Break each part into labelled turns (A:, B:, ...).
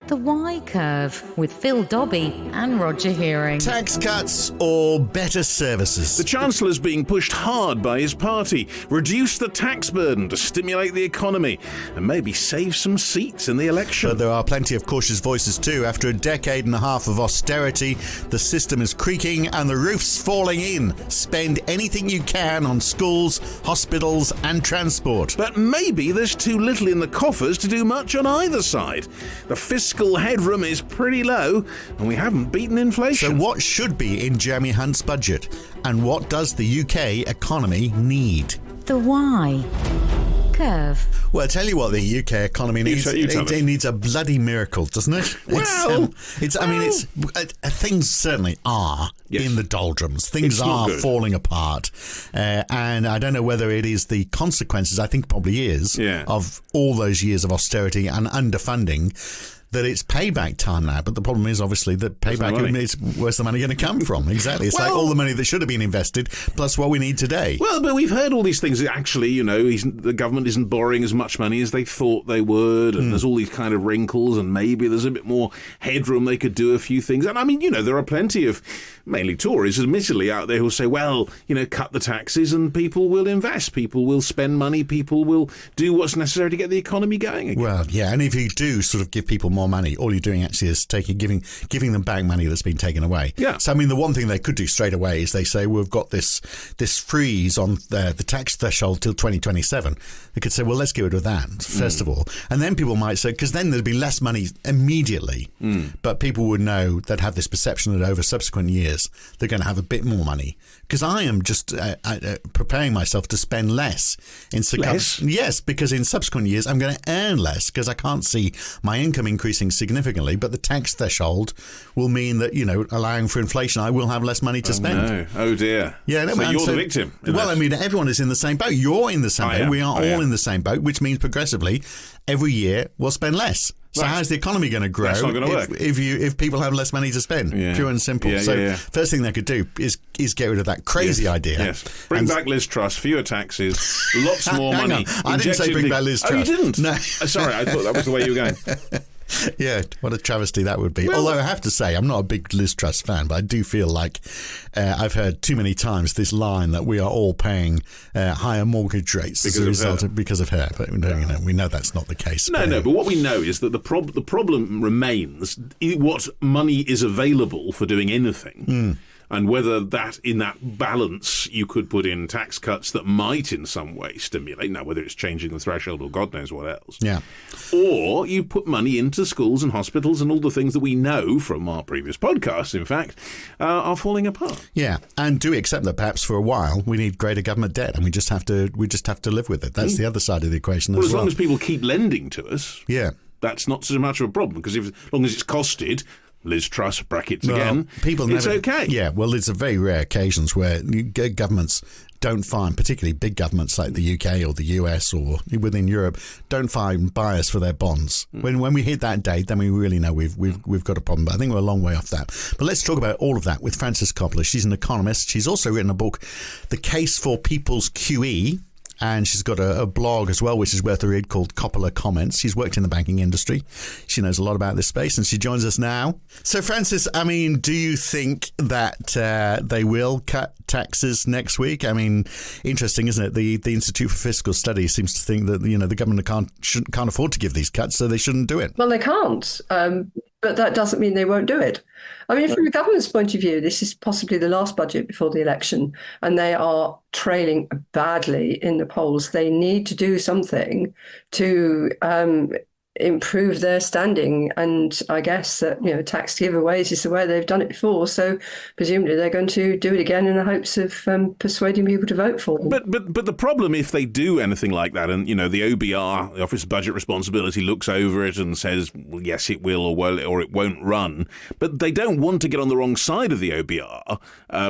A: The Y Curve with Phil Dobby and Roger Hearing.
B: Tax cuts or better services?
C: The chancellor's being pushed hard by his party. Reduce the tax burden to stimulate the economy and maybe save some seats in the election.
B: But there are plenty of cautious voices too. After a decade and a half of austerity, the system is creaking and the roof's falling in. Spend anything you can on schools, hospitals and transport.
C: But maybe there's too little in the coffers to do much on either side. The fiscal headroom is pretty low and we haven't beaten inflation.
B: So what should be in Jeremy Hunt's budget? And what does the UK economy need?
A: The Y Curve.
B: Well, I tell you what the UK economy needs. It needs a bloody miracle, doesn't it?
C: Well,
B: things certainly are in the doldrums. Things are falling apart. And I don't know whether it is the consequences, I think probably is, of all those years of austerity and underfunding, that it's payback time now. But the problem is obviously that payback is where's the money going to come from? Exactly. It's like all the money that should have been invested plus what we need today.
C: Well, but we've heard all these things. Actually, the government isn't borrowing as much money as they thought they would. And there's all these kind of wrinkles and maybe there's a bit more headroom. They could do a few things. And I mean, there are plenty of mainly Tories, admittedly, out there who'll say, well, cut the taxes and people will invest. People will spend money. People will do what's necessary to get the economy going again.
B: Well, yeah. And if you do sort of give people more money, all you're doing actually is giving them back money that's been taken away.
C: Yeah.
B: So I mean, the one thing they could do straight away is they say we've got this freeze on the tax threshold till 2027. They could say, well, let's get rid of that first of all, and then people might say, because then there'd be less money immediately, but people would know that have this perception that over subsequent years they're going to have a bit more money. Because I am just preparing myself to spend less in yes, because in subsequent years I'm going to earn less because I can't see my income increasing significantly, but the tax threshold will mean that, allowing for inflation, I will have less money to spend.
C: No. Oh dear.
B: Yeah,
C: so you're the victim.
B: Well, I mean, everyone is in the same boat. You're in the same boat. We are all in the same boat, which means progressively every year we'll spend less. So how's the economy going to grow if people have less money to spend? Pure and simple. First thing they could do is get rid of that crazy idea.
C: Yes. Bring back Liz Truss, fewer taxes, lots more money.
B: I didn't say bring back Liz Truss.
C: Oh, you didn't?
B: No.
C: Sorry, I thought that was the way you were going.
B: Yeah, what a travesty that would be. Although I have to say, I'm not a big Liz Truss fan, but I do feel like I've heard too many times this line that we are all paying higher mortgage rates because of her. But we know that's not the case.
C: No, but what we know is that the problem remains what money is available for doing anything. And whether that, in that balance, you could put in tax cuts that might in some way stimulate, now whether it's changing the threshold or God knows what else.
B: Yeah.
C: Or you put money into schools and hospitals and all the things that we know from our previous podcasts, in fact, are falling apart.
B: Yeah, and do accept that perhaps for a while we need greater government debt and we just have to live with it. That's the other side of the equation as well.
C: As long as people keep lending to us, that's not so much of a problem, because as long as it's costed, Liz Truss brackets again, it's okay. Yeah, well, it's a very rare occasions where governments don't find, particularly big governments like the UK or the US or within Europe, don't find buyers for their bonds. When we hit that date, then we really know we've got a problem. But I think we're a long way off that. But let's talk about all of that with Frances Coppola. She's an economist. She's also written a book, The Case for People's QE. And she's got a blog as well, which is worth a read, called Coppola Comments. She's worked in the banking industry. She knows a lot about this space, and she joins us now. So, Frances, I mean, do you think that they will cut taxes next week? I mean, interesting, isn't it? The Institute for Fiscal Studies seems to think that, the government can't afford to give these cuts, so they shouldn't do it.
D: Well, they can't. But that doesn't mean they won't do it. I mean, from the government's point of view, this is possibly the last budget before the election, and they are trailing badly in the polls. They need to do something to improve their standing. And I guess that, tax giveaways is the way they've done it before. So presumably they're going to do it again in the hopes of persuading people to vote for them.
C: But the problem, if they do anything like that, and, the OBR, the Office of Budget Responsibility, looks over it and says, well, yes, it will or it won't run. But they don't want to get on the wrong side of the OBR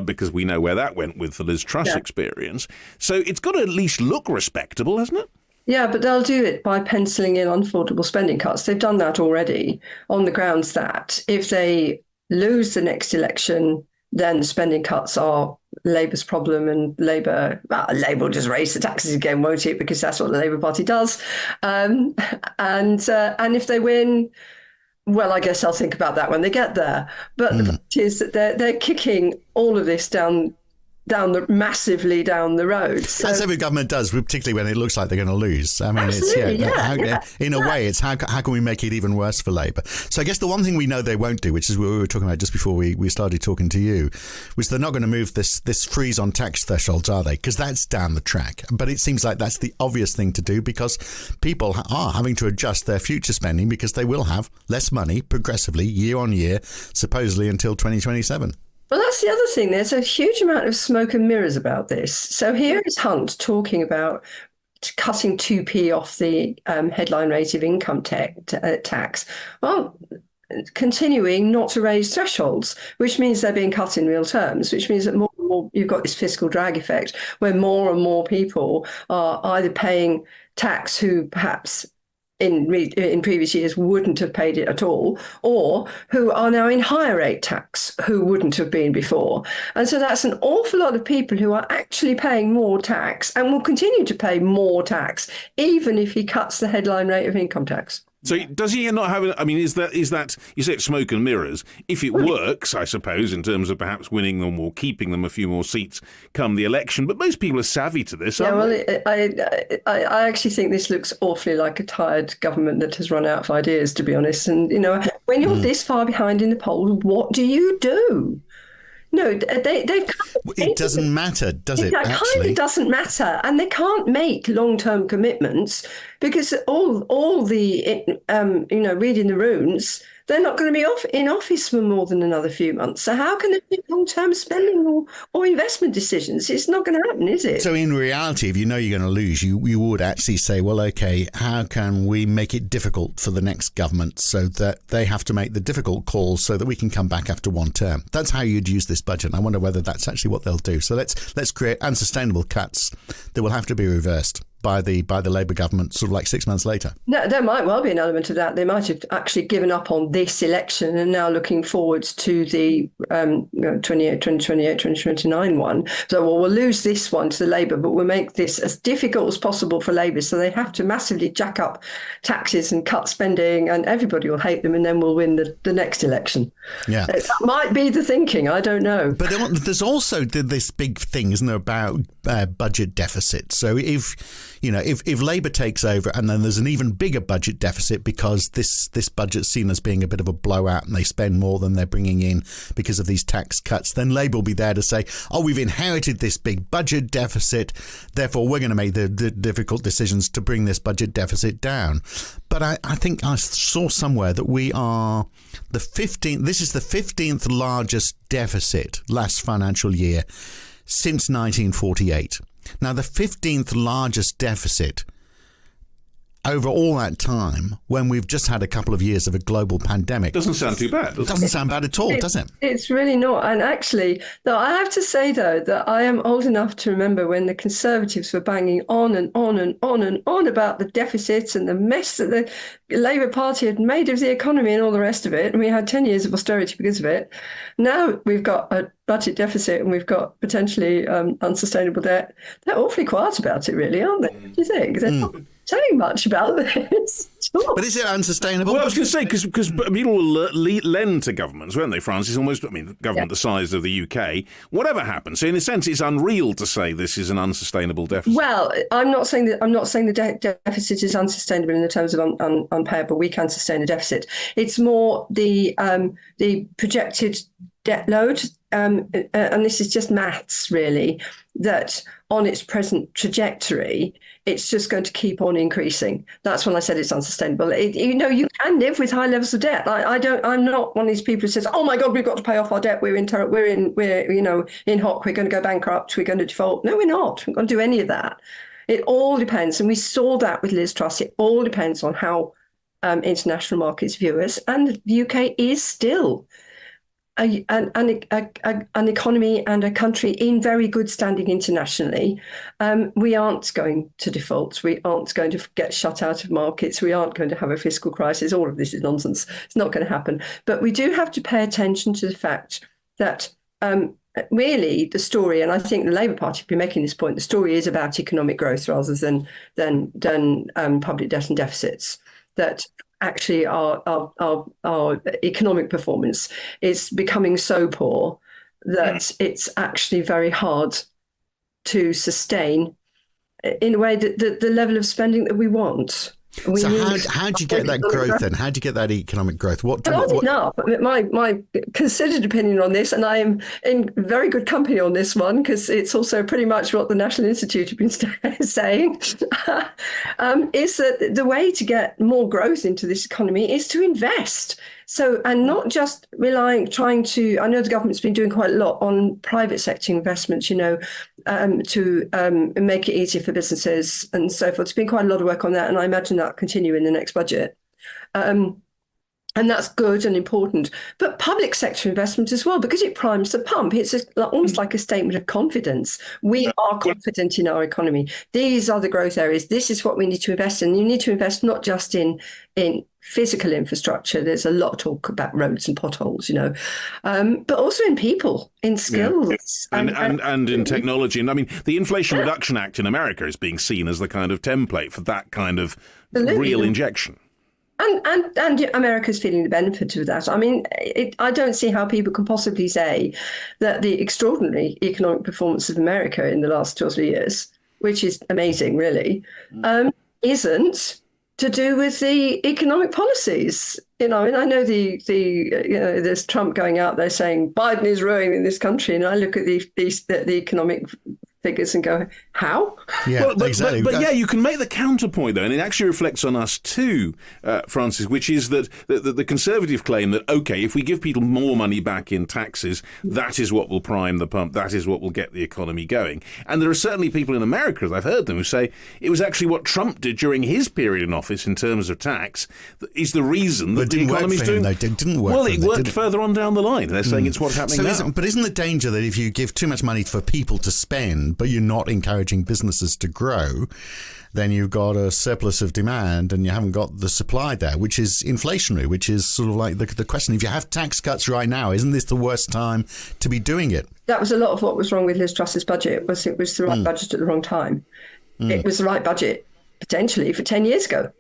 C: because we know where that went with the Liz Truss experience. So it's got to at least look respectable, hasn't it?
D: Yeah, but they'll do it by penciling in unaffordable spending cuts. They've done that already on the grounds that if they lose the next election, then the spending cuts are Labour's problem, and Labour will just raise the taxes again, won't it? Because that's what the Labour Party does. And if they win, Well, I guess I'll think about that when they get there. But the fact is that they're kicking all of this massively down the road. So,
B: as every government does, particularly when it looks like they're going to lose. I mean, in a way, it's how can we make it even worse for Labour? So I guess the one thing we know they won't do, which is what we were talking about just before we started talking to you, was they're not going to move this freeze on tax thresholds, are they? Because that's down the track. But it seems like that's the obvious thing to do because people are having to adjust their future spending because they will have less money progressively year on year, supposedly until 2027.
D: Well, that's the other thing. There's a huge amount of smoke and mirrors about this. So here is Hunt talking about cutting 2p off the headline rate of income tax. Well, continuing not to raise thresholds, which means they're being cut in real terms, which means that more and more you've got this fiscal drag effect where more and more people are either paying tax who perhaps in previous years wouldn't have paid it at all, or who are now in higher rate tax who wouldn't have been before. And so that's an awful lot of people who are actually paying more tax and will continue to pay more tax, even if he cuts the headline rate of income tax.
C: So does he not have? I mean, is that you say it's smoke and mirrors? If it works, I suppose, in terms of perhaps winning them or keeping them a few more seats come the election. But most people are savvy to this, aren't they?
D: I actually think this looks awfully like a tired government that has run out of ideas, to be honest. And when you're this far behind in the polls, what do you do? No,
B: it doesn't matter, does it?
D: It kind of doesn't matter, and they can't make long-term commitments because all the reading the runes, they're not going to be in office for more than another few months. So how can they make long-term spending or investment decisions? It's not going to happen, is it?
B: So in reality, if you know you're going to lose, you would actually say, well, okay, how can we make it difficult for the next government so that they have to make the difficult calls so that we can come back after one term? That's how you'd use this budget. And I wonder whether that's actually what they'll do. So let's create unsustainable cuts that will have to be reversed by the Labour government sort of like 6 months later.
D: No, there might well be an element of that. They might have actually given up on this election and now looking forwards to the 2029 one. So we'll lose this one to the Labour, but we'll make this as difficult as possible for Labour. So they have to massively jack up taxes and cut spending and everybody will hate them and then we'll win the next election.
B: Yeah,
D: that might be the thinking. I don't know.
B: But there's also this big thing, isn't there, about budget deficit. So if Labour takes over and then there's an even bigger budget deficit because this budget's seen as being a bit of a blowout and they spend more than they're bringing in because of these tax cuts, then Labour will be there to say, oh, we've inherited this big budget deficit, therefore we're going to make the difficult decisions to bring this budget deficit down. But I think I saw somewhere that we are this is the 15th largest deficit last financial year since 1948. Now, the 15th largest deficit over all that time, when we've just had a couple of years of a global pandemic.
C: Doesn't sound too bad.
B: Doesn't sound bad at all, does it?
D: It's really not. And actually, though, I have to say, though, that I am old enough to remember when the Conservatives were banging on and on and on and on about the deficits and the mess that the Labour Party had made of the economy and all the rest of it. And we had 10 years of austerity because of it. Now we've got a budget deficit and we've got potentially unsustainable debt. They're awfully quiet about it, really, aren't they? Do you think? They're not saying much about this.
B: But is it unsustainable?
C: Well, I was going to say, because people will lend to governments, won't they? France is almost, government the size of the UK. Whatever happens, so in a sense, it's unreal to say this is an unsustainable deficit.
D: Well, I'm not saying the deficit is unsustainable in the terms of unpayable. We can sustain a deficit. It's more the projected debt load, and this is just maths, really, that on its present trajectory, it's just going to keep on increasing. That's when I said it's unsustainable. You can live with high levels of debt. I'm not one of these people who says, "Oh my God, we've got to pay off our debt. We're in hock. We're going to go bankrupt. We're going to default." No, we're not. We're not going to do any of that. It all depends, and we saw that with Liz Truss. It all depends on how international markets view us, and the UK is still an economy and a country in very good standing internationally. We aren't going to default. We aren't going to get shut out of markets. We aren't going to have a fiscal crisis. All of this is nonsense. It's not going to happen. But we do have to pay attention to the fact that really the story, and I think the Labour Party have been making this point, the story is about economic growth rather than public debt and deficits. That actually our economic performance is becoming so poor that it's actually very hard to sustain in a way that the level of spending that we want.
B: So how do you get that growth then? How do you get that economic growth?
D: My considered opinion on this, and I am in very good company on this one because it's also pretty much what the National Institute have been saying, is that the way to get more growth into this economy is to invest. So, and not just I know the government's been doing quite a lot on private sector investments, to make it easier for businesses and so forth. There's been quite a lot of work on that, and I imagine that'll continue in the next budget. And that's good and important. But public sector investment as well, because it primes the pump. It's almost like a statement of confidence. We are confident in our economy. These are the growth areas. This is what we need to invest in. You need to invest not just in physical infrastructure. There's a lot of talk about roads and potholes, but also in people, in skills.
C: Yeah. And in technology. And I mean, the Inflation Reduction Act in America is being seen as the kind of template for that kind of real injection.
D: And America's feeling the benefit of that. I mean, I don't see how people can possibly say that the extraordinary economic performance of America in the last 2 or 3 years, which is amazing, really, isn't to do with the economic policies. I know there's Trump going out there saying Biden is ruining this country, and I look at the economic figures and go, how?
B: Yeah, exactly.
C: But yeah, you can make the counterpoint, though, and it actually reflects on us too, Francis, which is that the Conservative claim that, OK, if we give people more money back in taxes, that is what will prime the pump, that is what will get the economy going. And there are certainly people in America, as I've heard them, who say it was actually what Trump did during his period in office in terms of tax that is the reason that the economy's doing...
B: It didn't work.
C: Well, it worked further on down the line. They're saying it's what's happening now.
B: But isn't the danger that if you give too much money for people to spend, but you're not encouraging businesses to grow, then you've got a surplus of demand and you haven't got the supply there, which is inflationary, which is sort of like the question. If you have tax cuts right now, isn't this the worst time to be doing it?
D: That was a lot of what was wrong with Liz Truss's budget. It was the right budget at the wrong time. It was the right budget potentially for 10 years ago.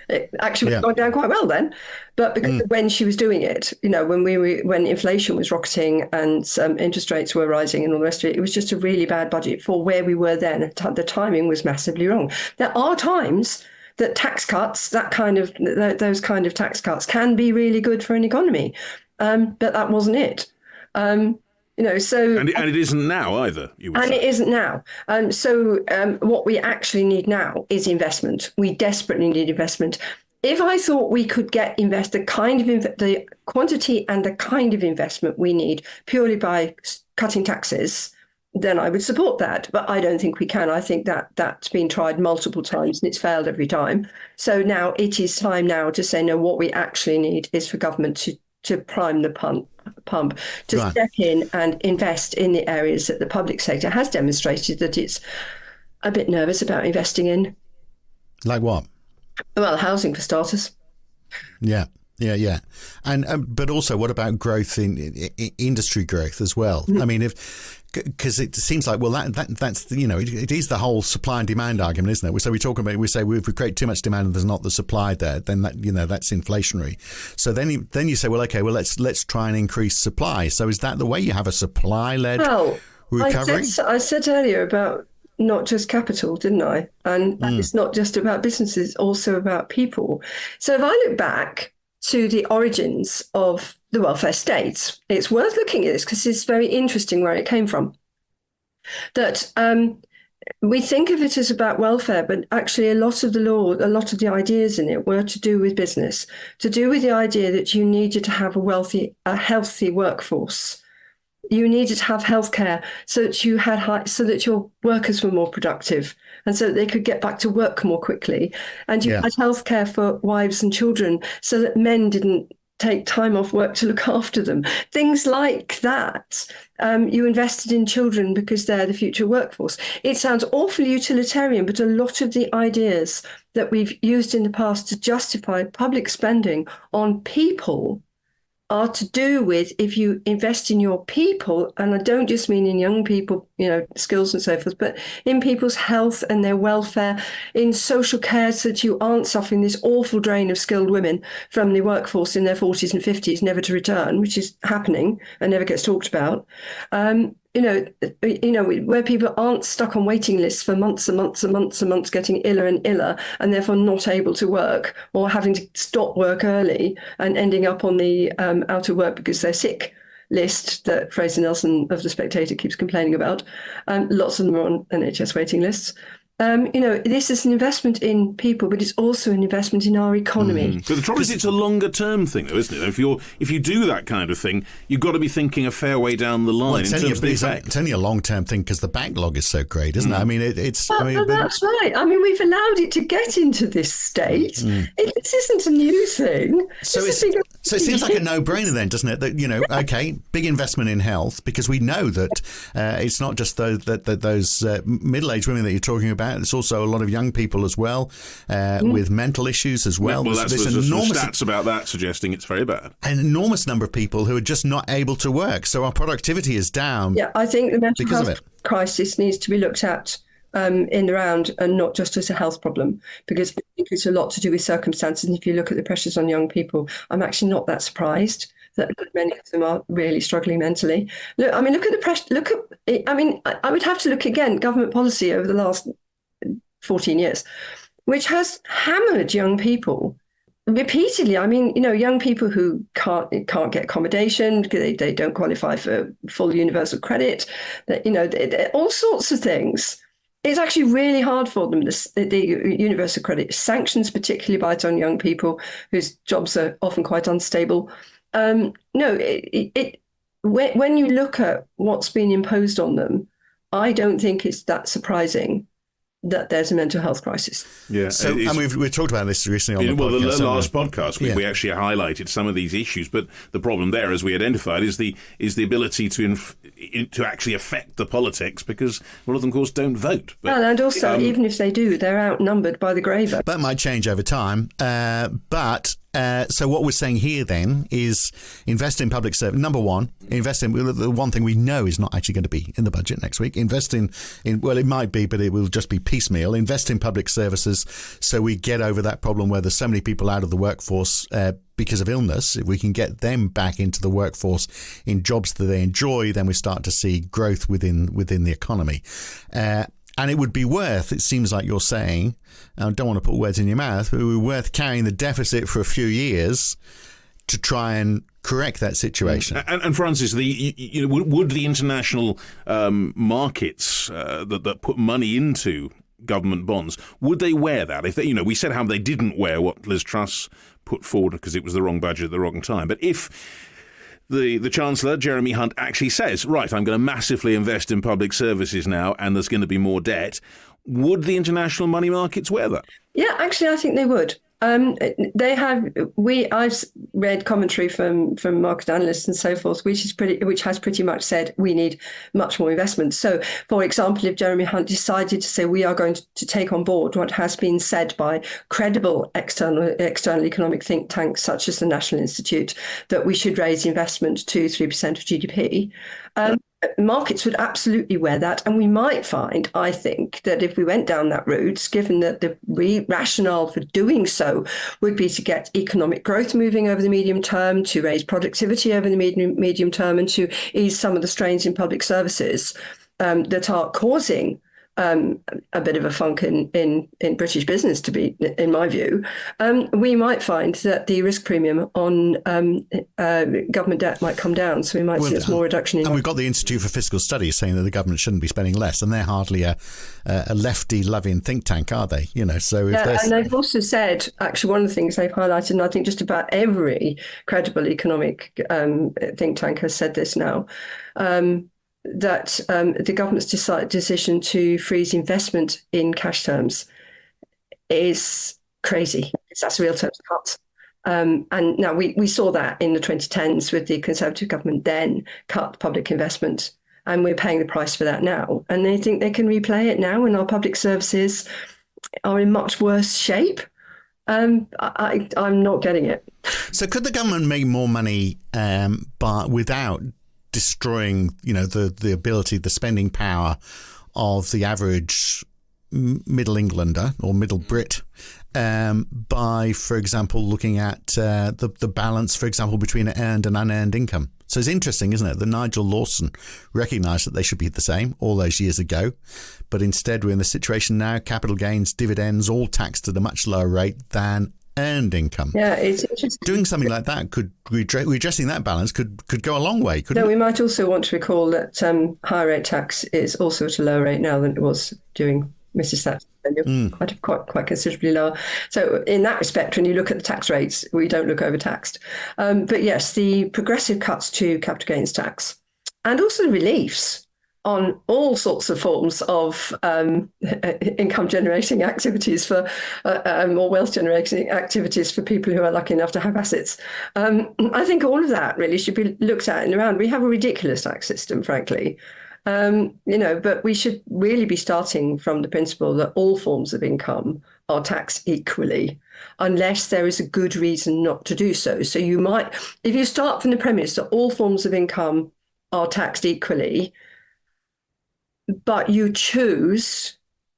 D: It actually was going down quite well then, but because when she was doing it, when inflation was rocketing and interest rates were rising and all the rest of it, it was just a really bad budget for where we were then. The timing was massively wrong. There are times that tax cuts, those kind of tax cuts, can be really good for an economy, but that wasn't it. So
C: and it isn't now either.
D: It isn't now. So what we actually need now is investment. We desperately need investment. If I thought we could get the quantity and the kind of investment we need purely by cutting taxes, then I would support that. But I don't think we can. I think that's been tried multiple times and it's failed every time. So now it is time now to say, no, what we actually need is for government to prime the pump, to step in and invest in the areas that the public sector has demonstrated that it's a bit nervous about investing in.
B: Like what?
D: Well, housing for starters.
B: Yeah. And but also, what about growth in industry growth as well? I mean, because it seems like, well, that's it is the whole supply and demand argument, isn't it? So we talk about, we say, well, if we create too much demand and there's not the supply there, then that's inflationary. So then you say, well, okay, well, let's try and increase supply. So is that the way you have a supply-led recovery?
D: I said earlier about not just capital, didn't I? And it's not just about businesses, also about people. So if I look back to the origins of the welfare states, it's worth looking at this because it's very interesting where it came from. That we think of it as about welfare, but actually a lot of the ideas in it were to do with business, to do with the idea that you needed to have a healthy workforce. You needed to have healthcare so that so that your workers were more productive and so that they could get back to work more quickly. And you had healthcare for wives and children so that men didn't take time off work to look after them. Things like that. You invested in children because they're the future workforce. It sounds awfully utilitarian, but a lot of the ideas that we've used in the past to justify public spending on people are to do with if you invest in your people, and I don't just mean in young people, skills and so forth, but in people's health and their welfare, in social care, so that you aren't suffering this awful drain of skilled women from the workforce in their 40s and 50s, never to return, which is happening and never gets talked about. Where people aren't stuck on waiting lists for months and months and months and months, getting iller and iller, and therefore not able to work or having to stop work early and ending up on the out of work because they're sick list that Fraser Nelson of The Spectator keeps complaining about. Lots of them are on NHS waiting lists. This is an investment in people, but it's also an investment in our economy.
C: But the trouble is, it's a longer term thing, though, isn't it? If you do that kind of thing, you've got to be thinking a fair way down the line in terms of the effect.
B: It's only a long term thing because the backlog is so great, isn't it? I mean,
D: that's right. I mean, we've allowed it to get into this state. This isn't a new thing.
B: So it seems like a no-brainer then, doesn't it? That okay, big investment in health, because we know that it's not just those middle-aged women that you're talking about. It's also a lot of young people as well with mental issues as well.
C: Well, there's enormous stats about that suggesting it's very bad.
B: An enormous number of people who are just not able to work. So our productivity is down.
D: Yeah, I think the mental health crisis needs to be looked at in the round and not just as a health problem, because I think it's a lot to do with circumstances. And if you look at the pressures on young people, I'm actually not that surprised that many of them are really struggling mentally. Look at the pressure. I would have to look again, government policy over the last 14 years, which has hammered young people repeatedly. I mean, young people who can't get accommodation, they don't qualify for full universal credit, all sorts of things. It's actually really hard for them. The universal credit sanctions particularly bite on young people whose jobs are often quite unstable. When you look at what's been imposed on them, I don't think it's that surprising that there's a mental health crisis.
B: Yeah, so we've talked about this recently on the podcast.
C: The last podcast, we actually highlighted some of these issues, but the problem there, as we identified, is the ability to actually affect the politics, because a lot of them, of course, don't vote.
D: But, and also, even if they do, they're outnumbered by the grey vote.
B: That might change over time, so what we're saying here then is invest in public service. Number one, invest in the one thing we know is not actually going to be in the budget next week. Invest in it might be, but it will just be piecemeal. Invest in public services so we get over that problem where there's so many people out of the workforce because of illness. If we can get them back into the workforce in jobs that they enjoy, then we start to see growth within the economy. And it would be worth, it seems like you're saying, I don't want to put words in your mouth, but it would be worth carrying the deficit for a few years to try and correct that situation.
C: And Francis, would the international markets that put money into government bonds, would they wear that? If they, we said how they didn't wear what Liz Truss put forward because it was the wrong budget at the wrong time. But if the Chancellor, Jeremy Hunt, actually says, right, I'm going to massively invest in public services now and there's going to be more debt, would the international money markets wear that?
D: Yeah, actually, I think they would. I've read commentary from market analysts and so forth, which has pretty much said we need much more investment. So, for example, if Jeremy Hunt decided to say we are going to take on board what has been said by credible external economic think tanks such as the National Institute, that we should raise investment to 3% of GDP, markets would absolutely wear that. And we might find, I think, that if we went down that route, given that the rationale for doing so would be to get economic growth moving over the medium term, to raise productivity over the medium term, and to ease some of the strains in public services that are causing a bit of a funk in British business, to be, in my view, we might find that the risk premium on government debt might come down. So we might see a small reduction in.
B: And we've got the Institute for Fiscal Studies saying that the government shouldn't be spending less, and they're hardly a lefty-loving think tank, are they? So
D: and they've also said, actually, one of the things they've highlighted, and I think just about every credible economic think tank has said this now. That the government's decision to freeze investment in cash terms is crazy. That's real terms cuts. And now we saw that in the 2010s with the Conservative government then cut public investment, and we're paying the price for that now. And they think they can replay it now when our public services are in much worse shape. I'm not getting it.
B: So could the government make more money but without destroying, the ability, the spending power of the average Middle Englander or Middle Brit by, for example, looking at the balance, for example, between earned and unearned income? So it's interesting, isn't it, that Nigel Lawson recognised that they should be the same all those years ago. But instead, we're in the situation now, capital gains, dividends, all taxed at a much lower rate than earned income.
D: Yeah, it's interesting.
B: Doing something like that, redressing that balance could go a long way, couldn't it?
D: We might also want to recall that higher rate tax is also at a lower rate now than it was during Mrs. Thatcher. Quite considerably lower. So in that respect, when you look at the tax rates, we don't look overtaxed. But yes, the progressive cuts to capital gains tax and also the reliefs on all sorts of forms of income generating activities for or wealth generating activities for people who are lucky enough to have assets. I think all of that really should be looked at and around. We have a ridiculous tax system, frankly. But we should really be starting from the principle that all forms of income are taxed equally, unless there is a good reason not to do so. So you might, if you start from the premise that all forms of income are taxed equally, but you choose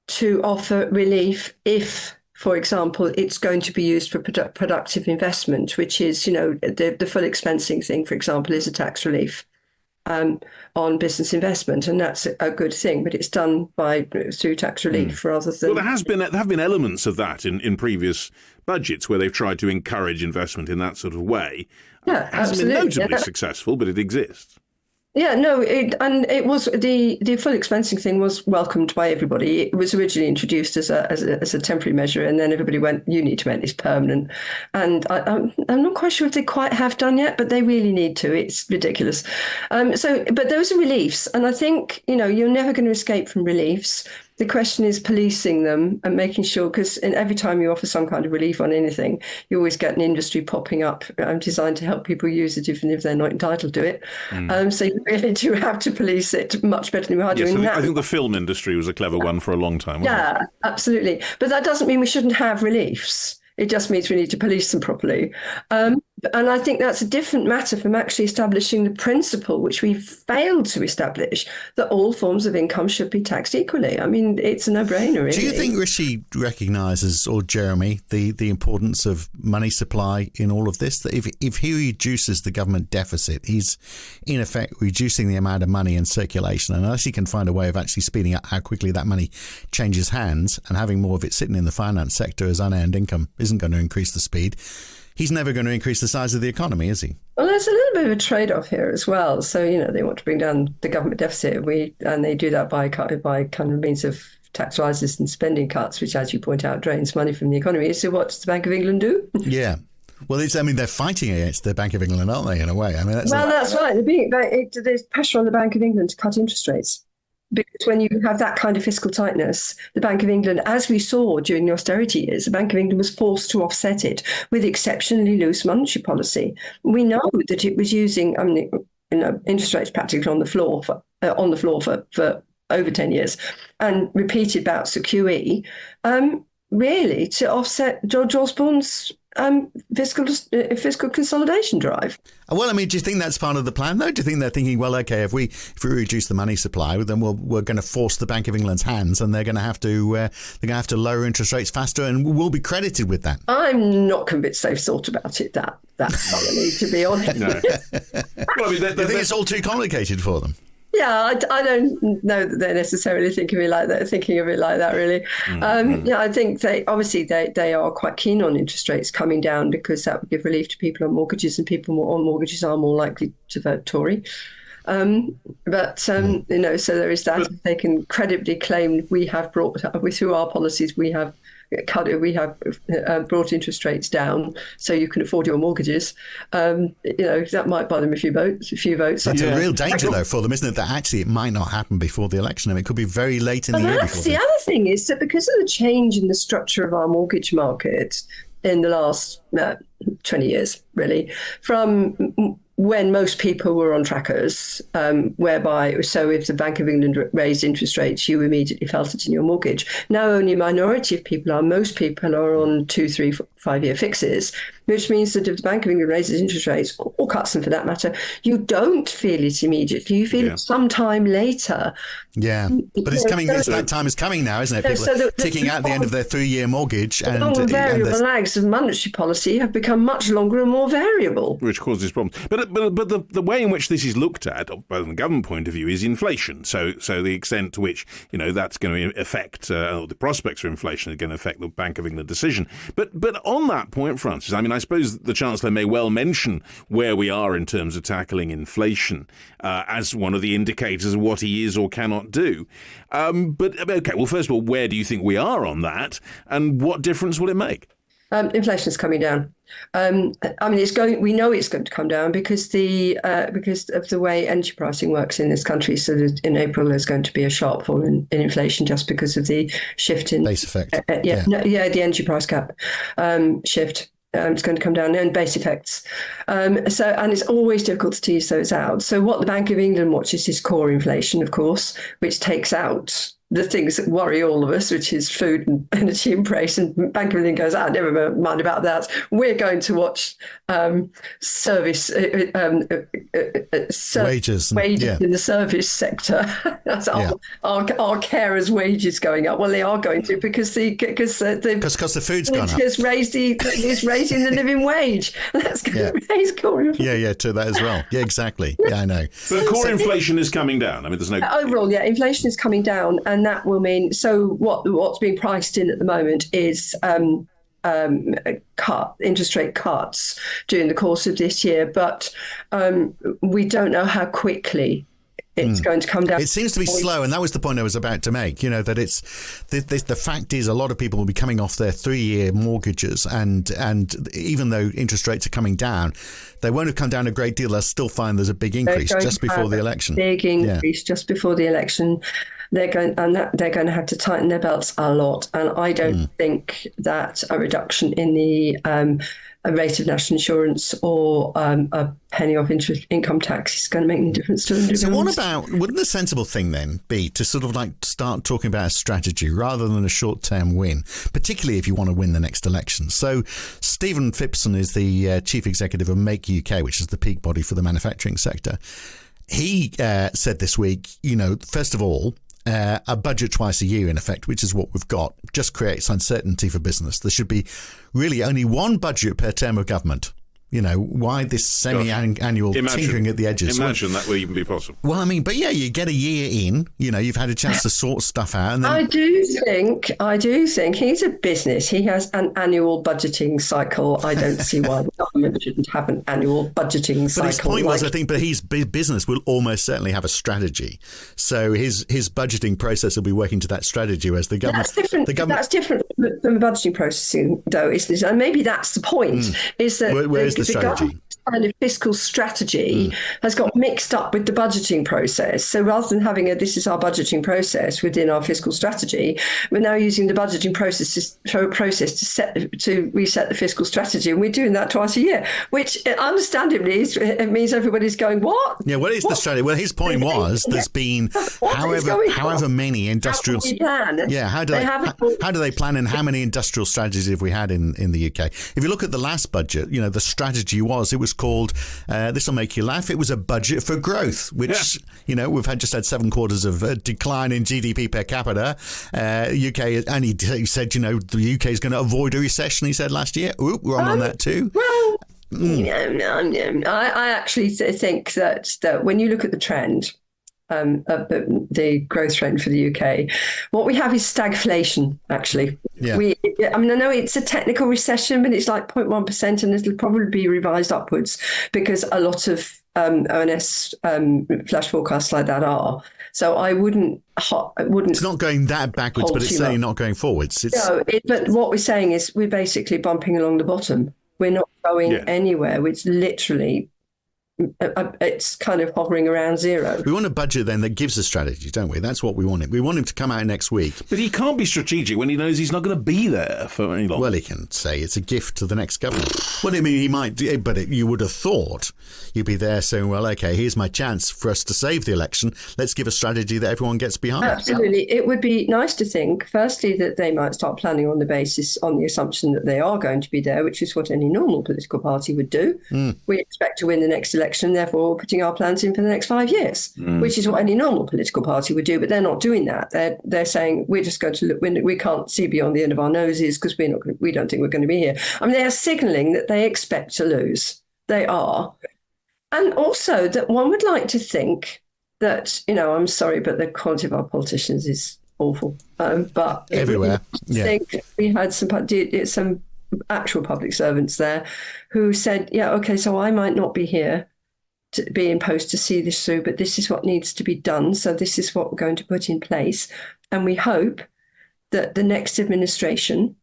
D: to offer relief if, for example, it's going to be used for productive investment, which is, the full expensing thing, for example, is a tax relief on business investment, and that's a good thing, but it's done through tax relief rather than...
C: Well, there have been elements of that in previous budgets where they've tried to encourage investment in that sort of way.
D: Yeah,
C: it hasn't been notably successful, but it exists.
D: Yeah, no, it was the full expensing thing was welcomed by everybody. It was originally introduced as a temporary measure, and then everybody went, "You need to make this permanent." And I'm not quite sure if they quite have done yet, but they really need to. It's ridiculous. But those are reliefs, and I think you're never going to escape from reliefs. The question is policing them and making sure, because every time you offer some kind of relief on anything, you always get an industry popping up designed to help people use it, even if they're not entitled to it. So you really do have to police it much better than we are doing now.
C: I think the film industry was a clever one for a long time.
D: Yeah, absolutely. But that doesn't mean we shouldn't have reliefs. It just means we need to police them properly. And I think that's a different matter from actually establishing the principle, which we failed to establish, that all forms of income should be taxed equally. I mean, it's a no-brainer, really.
B: Do you think Rishi recognises, or Jeremy, the importance of money supply in all of this? That if he reduces the government deficit, he's in effect reducing the amount of money in circulation. And unless he can find a way of actually speeding up how quickly that money changes hands and having more of it sitting in the finance sector as unearned income isn't going to increase the speed, he's never going to increase the size of the economy, is he?
D: Well, there's a little bit of a trade-off here as well. So, they want to bring down the government deficit, and they do that by kind of means of tax rises and spending cuts, which, as you point out, drains money from the economy. So what does the Bank of England do?
B: Yeah. Well, they're fighting against the Bank of England, aren't they, in a way? I mean, that's
D: right. There's pressure on the Bank of England to cut interest rates. Because when you have that kind of fiscal tightness, the Bank of England, as we saw during the austerity years, the Bank of England was forced to offset it with exceptionally loose monetary policy. We know that it was using, interest rates practically on the floor for over 10 years, and repeated bouts of QE, really to offset George Osborne's fiscal consolidation drive.
B: Well, I mean, do you think that's part of the plan, though? Do you think they're thinking, well, OK, if we reduce the money supply, then we're going to force the Bank of England's hands, and they're going to have to lower interest rates faster, and we'll be credited with that?
D: I'm not convinced they've thought about it that thoroughly, to be honest.
C: No. Well, I mean,
B: I think it's all too complicated for them.
D: Yeah, I don't know that they're necessarily thinking of it like that, really. Yeah, I think they are quite keen on interest rates coming down, because that would give relief to people on mortgages, and people on mortgages are more likely to vote Tory. So there is that. They can credibly claim we have brought, through our policies, we have brought interest rates down so you can afford your mortgages. That might buy them a few votes.
B: That's a real danger, though, for them, isn't it? That actually it might not happen before the election. I mean, it could be very late in the year.
D: The other thing is that because of the change in the structure of our mortgage market in the last 20 years, really, from when most people were on trackers, whereby, so if the Bank of England raised interest rates, you immediately felt it in your mortgage. Now only a minority of people are. Most people are on 2, 3, 5-year fixes, which means that if the Bank of England raises interest rates, or cuts them for that matter, you don't feel it immediately. You feel it sometime later.
B: Yeah, but it's coming. That time is coming now, isn't it? People are ticking out the end of their 3-year mortgage, and
D: variable lags of monetary policy have become much longer and more variable,
C: which causes problems. But the way in which this is looked at, from the government point of view, is inflation. So the extent to which that's going to affect the prospects for inflation are going to affect the Bank of England decision. But on that point, Francis, I mean, I suppose the Chancellor may well mention where we are in terms of tackling inflation as one of the indicators of what he is or cannot do. But okay, well, first of all, where do you think we are on that, and what difference will it make?
D: Inflation is coming down. I mean, it's going. We know it's going to come down because of the way energy pricing works in this country. So that in April there's going to be a sharp fall in inflation just because of the shift in
B: base effect.
D: The energy price cap shift. It's going to come down, and base effects. And it's always difficult to tease those out. So what the Bank of England watches is core inflation, of course, which takes out the things that worry all of us, which is food and energy and price. And Bank of England goes, never mind about that. We're going to watch wages in the service sector. That's our carers' wages going up. Well, they are going to because the
B: food's gone up.
D: It's raising the living wage. That's going to raise core inflation.
B: Yeah, to that as well. Yeah, exactly. Yeah, I know.
C: But core inflation is coming down. I mean, there's no
D: overall. Yeah, inflation is coming down. And that will mean, so what's being priced in at the moment is interest rate cuts during the course of this year, but we don't know how quickly it's going to come down.
B: It seems to be slow, and that was the point I was about to make. That it's the fact is a lot of people will be coming off their 3-year mortgages, and even though interest rates are coming down, they won't have come down a great deal. They'll still find there's a big increase just before the election.
D: Big increase just before the election. They're going to have to tighten their belts a lot, and I don't think that a reduction in the a rate of national insurance or a penny off income tax is going to make any difference to them.
B: So wouldn't the sensible thing then be to sort of like start talking about a strategy rather than a short-term win, particularly if you want to win the next election? So Stephen Phipson is the chief executive of Make UK, which is the peak body for the manufacturing sector. He said this week, first of all, a budget twice a year, in effect, which is what we've got, just creates uncertainty for business. There should be really only one budget per term of government. Why this semi-annual tinkering at the edges?
C: Imagine that will even be possible.
B: Well, I mean, but yeah, you get a year in, you've had a chance to sort stuff out. And then
D: I do think he's a business. He has an annual budgeting cycle. I don't see why the government shouldn't have an annual budgeting cycle.
B: But his point was, I think, but his business will almost certainly have a strategy. So his budgeting process will be working to that strategy, whereas the government...
D: That's different from the budgeting processing, though, isn't it? And maybe that's the point, is that...
B: Where's the strategy?
D: Kind of fiscal strategy has got mixed up with the budgeting process. So rather than having this is our budgeting process within our fiscal strategy, we're now using the budgeting process to reset the fiscal strategy, and we're doing that twice a year, which understandably it means everybody's going, what?
B: Yeah, what is the strategy? Well, his point was there's been however many industrial... How do they plan, and how many industrial strategies have we had in the UK? If you look at the last budget, the strategy was called, this will make you laugh, it was a budget for growth, which, we've just had 7 quarters of decline in GDP per capita. UK, and he said, the UK is going to avoid a recession, he said last year. We're on that too.
D: Well, I actually think that when you look at the trend, the growth trend for the UK, what we have is stagflation, actually.
B: Yeah.
D: I know it's a technical recession, but it's like 0.1%, and it'll probably be revised upwards because a lot of ONS flash forecasts like that are. So I wouldn't. It's
B: not going that backwards, but it's certainly not going forwards.
D: But what we're saying is we're basically bumping along the bottom. We're not going anywhere. It's literally it's kind of hovering around zero.
B: We want a budget then that gives a strategy, don't we? That's what we want. We want him to come out next week.
C: But he can't be strategic when he knows he's not going to be there for any longer.
B: Well, he can say it's a gift to the next government. Well, I mean, he might, but you would have thought you'd be there saying, well, OK, here's my chance for us to save the election. Let's give a strategy that everyone gets behind.
D: Absolutely. It would be nice to think, firstly, that they might start planning on the assumption that they are going to be there, which is what any normal political party would do. We expect to win the next election, therefore we're putting our plans in for the next 5 years, which is what any normal political party would do. But they're not doing that. They're saying we're just going to look. We can't see beyond the end of our noses because we don't think we're going to be here. I mean, they are signalling that they expect to lose. They are, and also that one would like to think that, I'm sorry, but the quality of our politicians is awful. But
B: everywhere,
D: I think we had some actual public servants there who said, yeah, okay, so I might not be here to be in post to see this through, but this is what needs to be done. So this is what we're going to put in place. And we hope that the next administration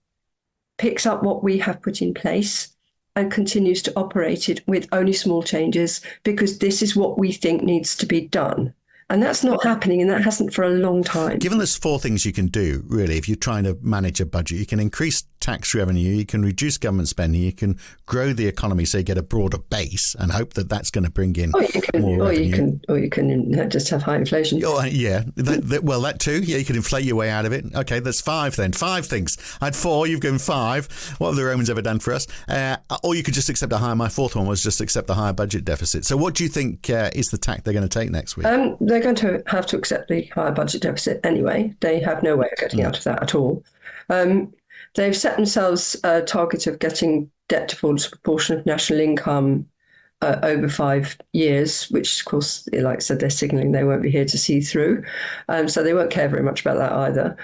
D: picks up what we have put in place and continues to operate it with only small changes, because this is what we think needs to be done. And that's not happening, and that hasn't for a long time.
B: Given there's 4 things you can do, really, if you're trying to manage a budget, you can increase tax revenue, you can reduce government spending, you can grow the economy so you get a broader base and hope that that's going to bring in more revenue.
D: Or you can just have high inflation.
B: Oh, yeah. That too. Yeah, you can inflate your way out of it. Okay, that's 5 then. 5 things. I had 4, you've given 5. What have the Romans ever done for us? Or you could just accept a higher. My 4th one was just accept the higher budget deficit. So what do you think is the tack they're going to take next week?
D: They're going to have to accept the higher budget deficit anyway. They have no way of getting out of that at all. They've set themselves a target of getting debt to fall as a proportion of national income over 5 years, which, of course, like I said, they're signalling they won't be here to see through. So they won't care very much about that either.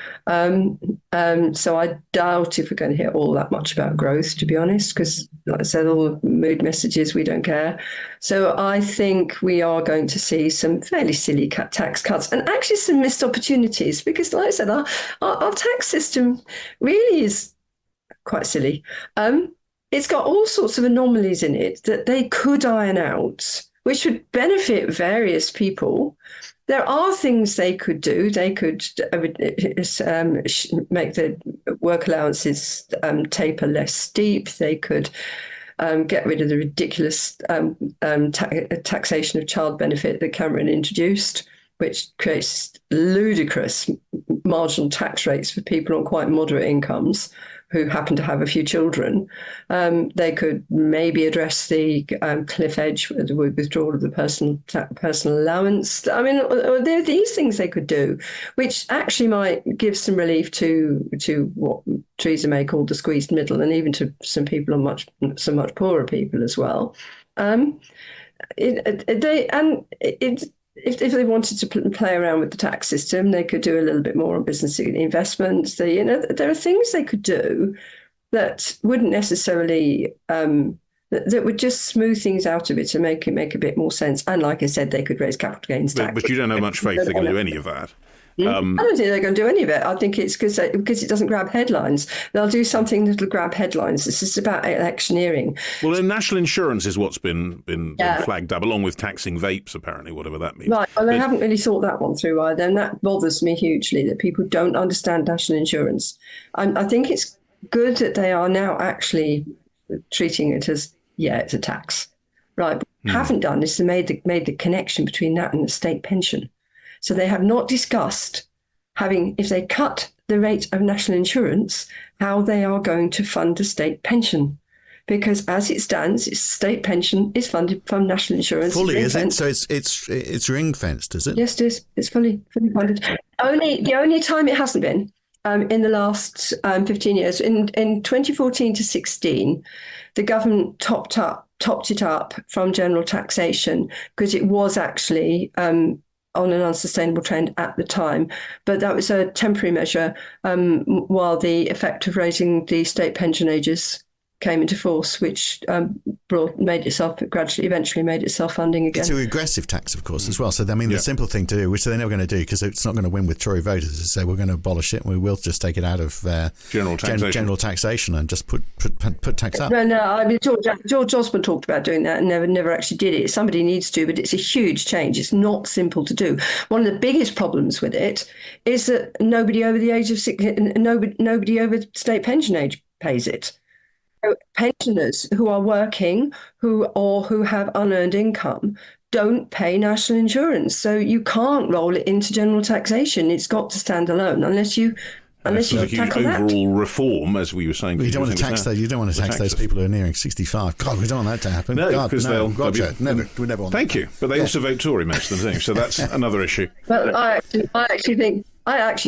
D: So I doubt if we're going to hear all that much about growth, to be honest, because, like I said, all the mood messages, we don't care. So I think we are going to see some fairly silly tax cuts and actually some missed opportunities, because, like I said, our tax system really is quite silly. It's got all sorts of anomalies in it that they could iron out, which would benefit various people. There are things they could do. They could make the work allowances taper less steep. They could get rid of the ridiculous taxation of child benefit that Cameron introduced, which creates ludicrous marginal tax rates for people on quite moderate incomes who happen to have a few children. They could maybe address the cliff edge with the withdrawal of the personal allowance. I mean, there are these things they could do, which actually might give some relief to what Theresa May called the squeezed middle, and even to some people on much poorer people as well. If they wanted to play around with the tax system, they could do a little bit more on business investment. There are things they could do that wouldn't necessarily that would just smooth things out of it to make it make a bit more sense. And like I said, they could raise capital gains tax.
C: But you don't have much faith they're going to do any of that.
D: I don't think they're going to do any of it. I think it's because it doesn't grab headlines. They'll do something that'll grab headlines. This is about electioneering.
C: Well, then national insurance is what's been flagged up, along with taxing vapes, apparently, whatever that means.
D: Right. Well, they haven't really thought that one through either, and that bothers me hugely, that people don't understand national insurance. I think it's good that they are now actually treating it as, it's a tax. Right. But what they haven't done is they made the connection between that and the state pension. So they have not discussed if they cut the rate of national insurance, how they are going to fund a state pension. Because as it stands, its state pension is funded from national insurance.
B: Fully, is it? So it's ring-fenced, is it?
D: Yes, it is. It's fully funded. The only time it hasn't been in the last 15 years, in 2014 to 16, the government topped it up from general taxation because it was actually on an unsustainable trend at the time. But that was a temporary measure while the effect of raising the state pension ages came into force, which eventually made it self-funding again.
B: It's a regressive tax, of course, as well. So, I mean, the simple thing to do, which they're never going to do because it's not going to win with Tory voters, is say we're going to abolish it and we will just take it out of general taxation and just put tax up.
D: No, I mean, George Osborne talked about doing that and never actually did it. Somebody needs to, but it's a huge change. It's not simple to do. One of the biggest problems with it is that nobody over the age of nobody over state pension age pays it. So pensioners who are working who have unearned income don't pay national insurance. So you can't roll it into general taxation. It's got to stand alone unless you tackle that.
C: Overall reform, as we were saying.
B: You don't want to tax those. You don't want to tax those people who are nearing 65. God, we don't want that to happen.
C: No, because
B: we never want.
C: Thank you, but they also vote Tory most of the thing, so that's another issue.
D: But I actually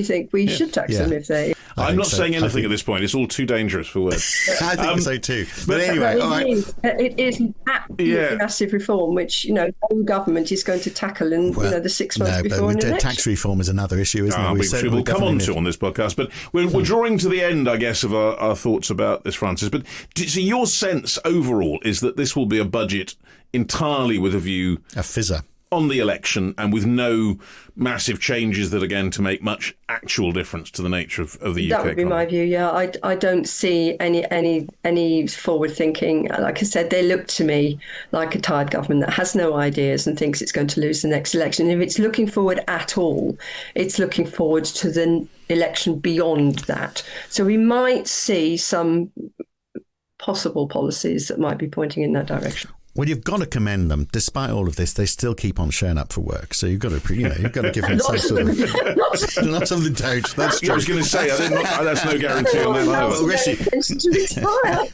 D: think we should tax them if they.
C: I'm not saying anything at this point. It's all too dangerous for words.
B: I think so too. But anyway,
D: it is absolutely massive reform, which no government is going to tackle in the 6 months before an election.
B: Tax reform is another issue, isn't it?
C: We'll come on to on this podcast, but we're drawing to the end, I guess, of our thoughts about this, Francis. But so your sense overall is that this will be a budget entirely with a view
B: a fizzer
C: on the election and with no massive changes that are going to make much actual difference to the nature of the UK economy.
D: That would be my view, yeah. I don't see any forward thinking. Like I said, they look to me like a tired government that has no ideas and thinks it's going to lose the next election. If it's looking forward at all, it's looking forward to the election beyond that. So we might see some possible policies that might be pointing in that direction.
B: Well, you've got to commend them. Despite all of this, they still keep on showing up for work. So you've got to give them some sort of. Lots of them don't. That's true.
C: I was going to say, that's no guarantee on that either.
D: Well, to retire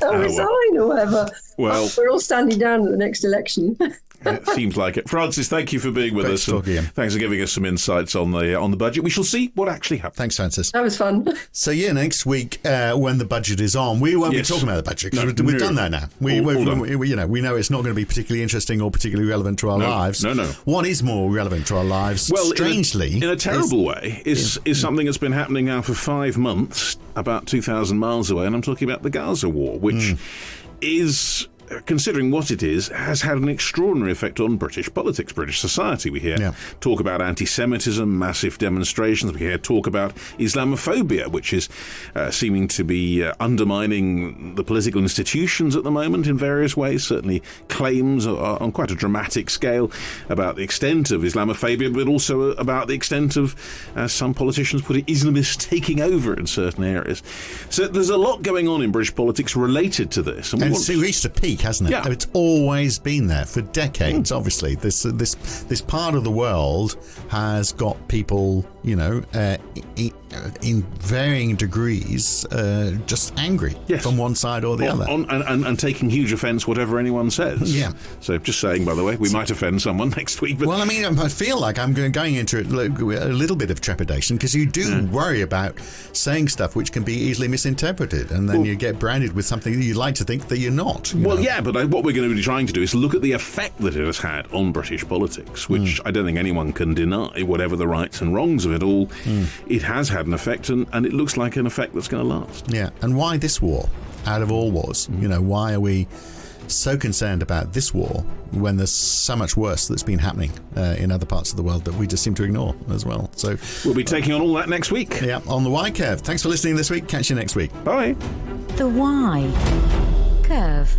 D: or resign or whatever.
C: Well,
D: we're all standing down at the next election.
C: It seems like it. Francis, thank you for being with us. Thanks for giving us some insights on the budget. We shall see what actually happens.
B: Thanks, Francis.
D: That was fun.
B: So, next week when the budget is on, we won't be talking about the budget because we've done that now. We know it's not going to be particularly interesting or particularly relevant to our lives.
C: No.
B: What is more relevant to our lives, strangely...
C: In a terrible way, is something that's been happening now for 5 months, about 2,000 miles away, and I'm talking about the Gaza war, which is... considering what it is, has had an extraordinary effect on British politics, British society. We hear talk about anti-Semitism, massive demonstrations. We hear talk about Islamophobia, which is seeming to be undermining the political institutions at the moment in various ways. Certainly claims on quite a dramatic scale about the extent of Islamophobia, but also about the extent of, as some politicians put it, Islamists taking over in certain areas. So there's a lot going on in British politics related to this.
B: And it's reached a peak, hasn't it?
C: Yeah.
B: It's always been there for decades. Obviously, this part of the world has got people, in varying degrees, just angry from one side or the other,
C: and taking huge offence whatever anyone says.
B: Yeah.
C: So just saying, by the way, we might offend someone next week. But...
B: Well, I mean, I feel like I'm going into it a little bit of trepidation because you do worry about saying stuff which can be easily misinterpreted, and then you get branded with something that you'd like to think that you're not.
C: Yeah, but what we're going to be trying to do is look at the effect that it has had on British politics, which I don't think anyone can deny, whatever the rights and wrongs of it all. It has had an effect, and it looks like an effect that's going to last.
B: Yeah, and why this war, out of all wars? Why are we so concerned about this war when there's so much worse that's been happening in other parts of the world that we just seem to ignore as well? So
C: we'll be taking on all that next week.
B: Yeah, on the Y Curve. Thanks for listening this week. Catch you next week.
C: Bye.
A: The Y Curve.